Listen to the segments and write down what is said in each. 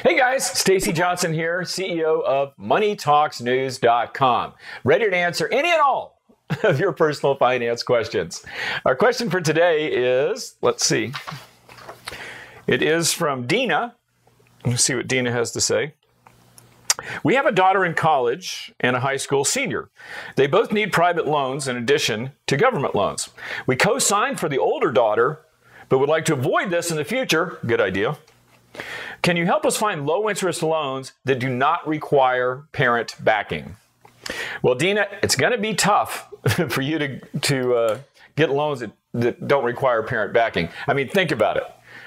Hey guys, Stacy Johnson here, CEO of MoneyTalksNews.com. Ready to answer any and all of your personal finance questions. Our question for today is, let's see, it is from Dina. Let's see what Dina has to say. We have a daughter in college and a high school senior. They both need private loans in addition to government loans. We co-signed for the older daughter, but would like to avoid this in the future. Good idea. Can you help us find low-interest loans that do not require parent backing? Well, Dina, it's going to be tough for you to get loans that don't require parent backing. I mean, think about it.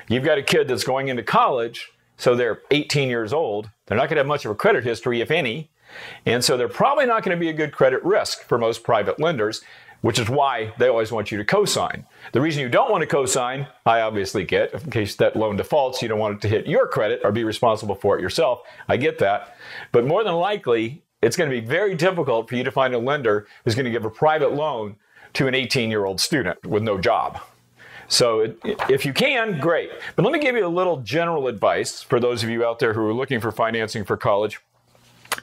You've got a kid that's going into college, so they're 18 years old. They're not going to have much of a credit history, if any, and so they're probably not going to be a good credit risk for most private lenders, which is why they always want you to co-sign. The reason you don't want to co-sign, I obviously get, in case that loan defaults, you don't want it to hit your credit or be responsible for it yourself. I get that. But more than likely, it's going to be very difficult for you to find a lender who's going to give a private loan to an 18-year-old student with no job. So if you can, great. But let me give you a little general advice for those of you out there who are looking for financing for college.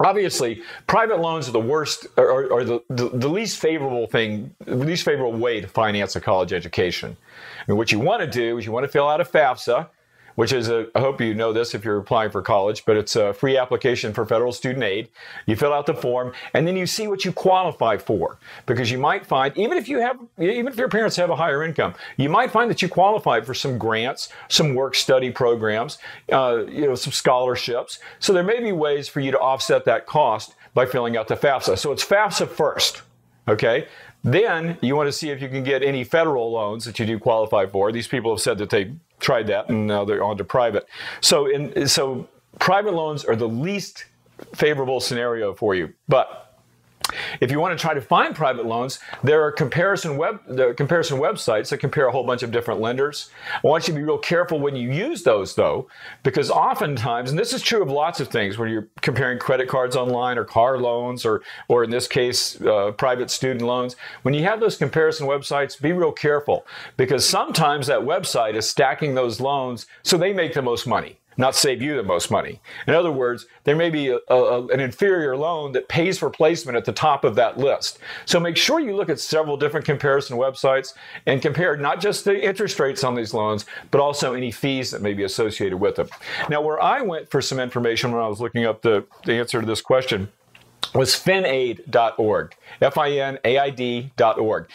Obviously, private loans are the worst, or the least favorable thing, the least favorable way to finance a college education. And what you want to do is you want to fill out a FAFSA, which is I hope you know this if you're applying for college, but it's a free application for federal student aid. You fill out the form, and then you see what you qualify for, because you might find, even if your parents have a higher income, you might find that you qualify for some grants, some work-study programs, some scholarships. So there may be ways for you to offset that cost by filling out the FAFSA. So it's FAFSA first, okay? Then you want to see if you can get any federal loans that you do qualify for. These people have said that they tried that and now they're on to private. So private loans are the least favorable scenario for you. But if you want to try to find private loans, there are comparison websites that compare a whole bunch of different lenders. I want you to be real careful when you use those, though, because oftentimes, and this is true of lots of things, when you're comparing credit cards online or car loans or in this case, private student loans, when you have those comparison websites, be real careful, because sometimes that website is stacking those loans so they make the most money, not save you the most money. In other words, there may be an inferior loan that pays for placement at the top of that list. So make sure you look at several different comparison websites and compare not just the interest rates on these loans, but also any fees that may be associated with them. Now, where I went for some information when I was looking up the answer to this question was finaid.org, FINAID.org.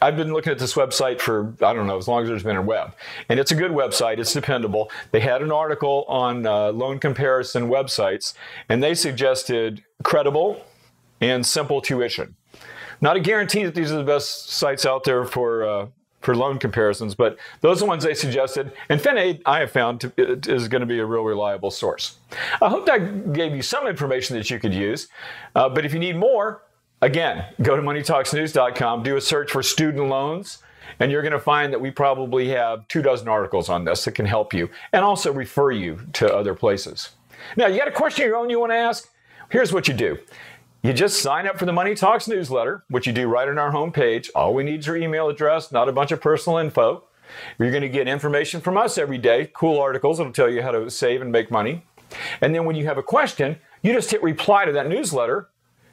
I've been looking at this website for, I don't know, as long as there's been a web. And it's a good website. It's dependable. They had an article on loan comparison websites, and they suggested credible and simple tuition. Not a guarantee that these are the best sites out there for loan comparisons, but those are the ones they suggested. And FinAid, I have found, is going to be a real reliable source. I hope that gave you some information that you could use. But if you need more, again, go to MoneyTalksNews.com, do a search for student loans, and you're going to find that we probably have 24 articles on this that can help you and also refer you to other places. Now, you got a question of your own you want to ask? Here's what you do. You just sign up for the Money Talks newsletter, which you do right on our homepage. All we need is your email address, not a bunch of personal info. You're going to get information from us every day, cool articles that'll tell you how to save and make money. And then when you have a question, you just hit reply to that newsletter.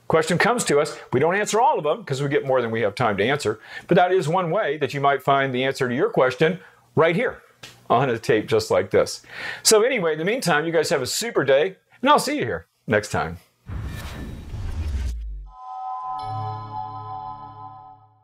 Question comes to us. We don't answer all of them because we get more than we have time to answer. But that is one way that you might find the answer to your question right here on a tape just like this. So anyway, in the meantime, you guys have a super day, and I'll see you here next time.